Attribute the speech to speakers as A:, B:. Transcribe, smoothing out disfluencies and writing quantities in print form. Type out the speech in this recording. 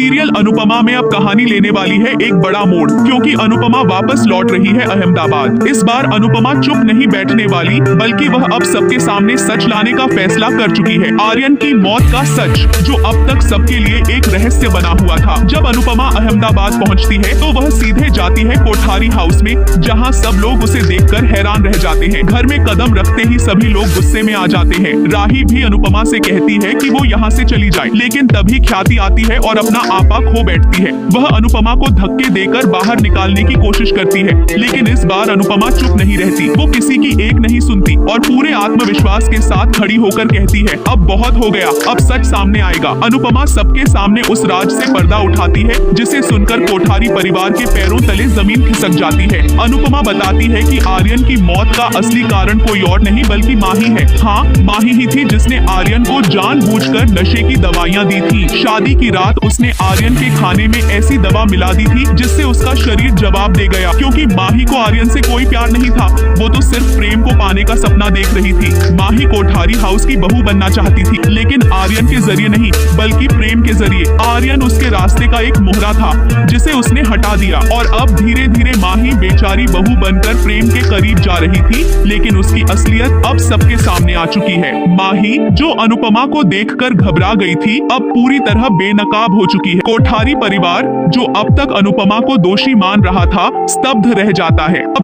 A: Serial Anupama में अब कहानी लेने वाली है एक बड़ा मोड़, क्योंकि अनुपमा वापस लौट रही है अहमदाबाद। इस बार अनुपमा चुप नहीं बैठने वाली, बल्कि वह अब सबके सामने सच लाने का फैसला कर चुकी है। आर्यन की मौत का सच, जो अब तक सबके लिए एक रहस्य बना हुआ था। जब अनुपमा अहमदाबाद पहुंचती है तो वह सीधे जाती है कोठारी हाउस में, जहां सब लोग उसे देखकर हैरान रह जाते हैं। घर में कदम रखते ही सभी लोग गुस्से में आ जाते हैं। राही भी अनुपमा से कहती है कि वो यहाँ से चली जाए, लेकिन तभी ख्याति आती है और अपना आपा खो बैठती है। वह अनुपमा को धक्के देकर बाहर निकालने की कोशिश करती है, लेकिन इस बार अनुपमा चुप नहीं रहती। वो किसी की एक नहीं सुनती और पूरे आत्मविश्वास के साथ खड़ी होकर कहती है, अब बहुत हो गया, अब सच सामने आएगा। अनुपमा सबके सामने उस राज से पर्दा उठाती है, जिसे सुनकर कोठारी परिवार के पैरों तले जमीन खिसक जाती है। अनुपमा बताती है कि आर्यन की मौत का असली कारण कोई और नहीं बल्कि माही है। हाँ, माही ही थी जिसने आर्यन को जानबूझकर नशे की दवाइयाँ दी थी। शादी की रात उसने आर्यन के खाने में ऐसी दवा मिला दी थी जिससे उसका शरीर जवाब दे गया, क्योंकि माही को आर्यन से कोई प्यार नहीं था। वो तो सिर्फ प्रेम को पाने का सपना देख रही थी। माही कोठारी हाउस की बहू बनना चाहती थी, लेकिन आर्यन के जरिए नहीं बल्कि प्रेम के जरिए। आर्यन उसके रास्ते का एक मोहरा था जिसे उसने हटा दिया, और अब धीरे धीरे माही बेचारी बहू बनकर प्रेम के करीब जा रही थी। लेकिन उसकी असलियत अब सबके सामने आ चुकी है। माही, जो अनुपमा को देखकर घबरा गई थी, अब पूरी तरह बेनकाब हो चुकी है। कोठारी परिवार, जो अब तक अनुपमा को दोषी मान रहा था, स्तब्ध रह जाता है।